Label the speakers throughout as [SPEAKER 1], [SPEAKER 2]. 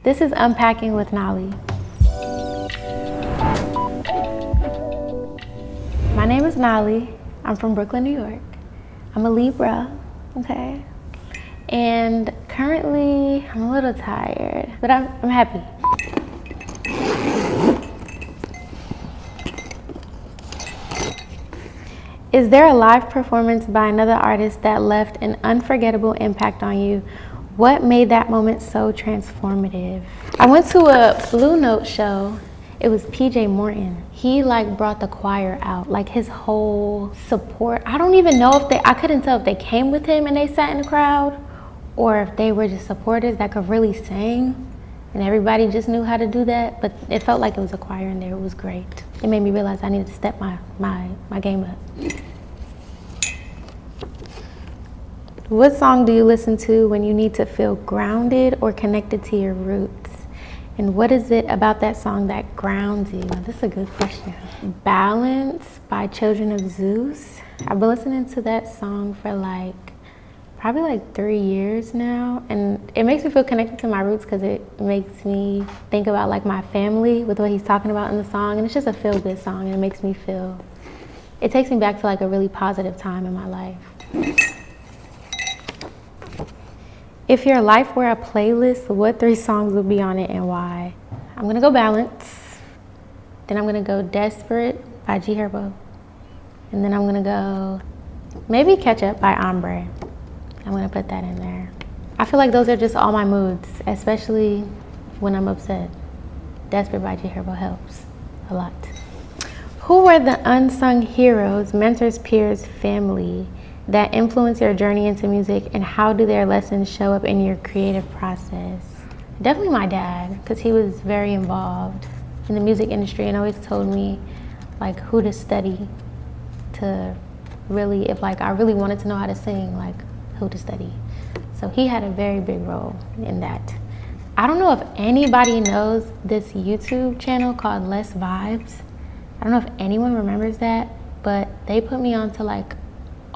[SPEAKER 1] This is Unpacking with Nali. My name is Nali. I'm from Brooklyn, New York. I'm a Libra, okay? And currently, I'm a little tired, but I'm happy. Is there a live performance by another artist that left an unforgettable impact on you? What made that moment so transformative? I went to a Blue Note show. It was PJ Morton. He brought the choir out, his whole support. I don't even know if I couldn't tell if they came with him and they sat in the crowd or if they were just supporters that could really sing and everybody just knew how to do that. But it felt like it was a choir in there. It was great. It made me realize I needed to step my game up. What song do you listen to when you need to feel grounded or connected to your roots? And what is it about that song that grounds you? This is a good question. Balance by Children of Zeus. I've been listening to that song for probably 3 years now. And it makes me feel connected to my roots because it makes me think about my family with what he's talking about in the song. And it's just a feel good song and it takes me back to a really positive time in my life. If your life were a playlist, what 3 songs would be on it and why? I'm gonna go Balance. Then I'm gonna go Desperate by G Herbo. And then I'm gonna go maybe Ketchup by Ombre. I'm gonna put that in there. I feel like those are just all my moods, especially when I'm upset. Desperate by G Herbo helps a lot. Who were the unsung heroes, mentors, peers, family that influence your journey into music, and how do their lessons show up in your creative process? Definitely my dad, because he was very involved in the music industry and always told me who to study to really, if I really wanted to know how to sing, who to study. So he had a very big role in that. I don't know if anybody knows this YouTube channel called Less Vibes. I don't know if anyone remembers that, but they put me on to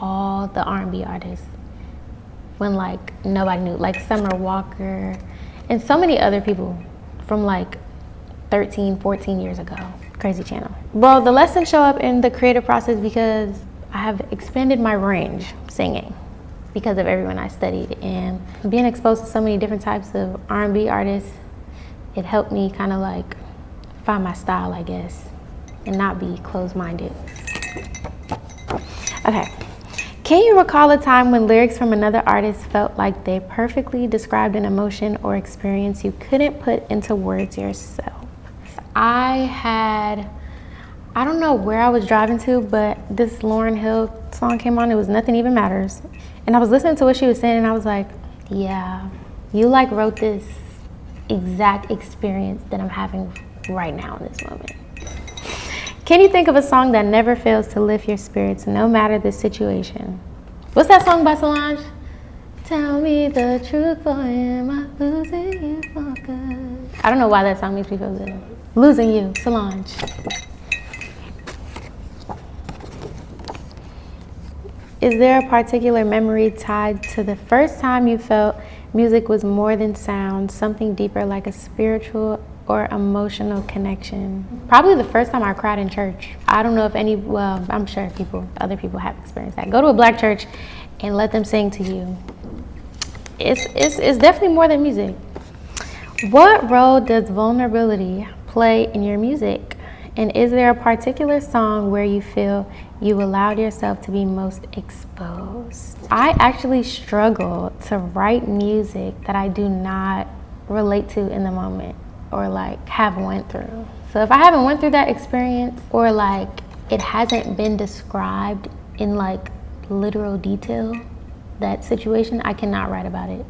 [SPEAKER 1] all the R&B artists when nobody knew, Summer Walker and so many other people from 13, 14 years ago. Crazy channel. Well, the lessons show up in the creative process because I have expanded my range singing because of everyone I studied, and being exposed to so many different types of R&B artists, it helped me kind of find my style, I guess, and not be closed-minded. Okay. Can you recall a time when lyrics from another artist felt like they perfectly described an emotion or experience you couldn't put into words yourself? I don't know where I was driving to, but this Lauryn Hill song came on. It was Nothing Even Matters. And I was listening to what she was saying and I was like, yeah, you wrote this exact experience that I'm having right now in this moment. Can you think of a song that never fails to lift your spirits, no matter the situation? What's that song by Solange? Tell me the truth, or am I losing you for good? I don't know why that song makes me feel good. Losing You, Solange. Is there a particular memory tied to the first time you felt music was more than sound, something deeper like a spiritual or emotional connection? Probably the first time I cried in church. I don't know if I'm sure other people have experienced that. Go to a black church and let them sing to you. It's definitely more than music. What role does vulnerability play in your music? And is there a particular song where you feel you allowed yourself to be most exposed? I actually struggle to write music that I do not relate to in the moment or have went through. So if I haven't went through that experience or it hasn't been described in literal detail, that situation, I cannot write about it.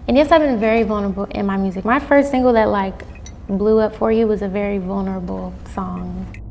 [SPEAKER 1] And yes, I've been very vulnerable in my music. My first single that blew up for you was a very vulnerable song.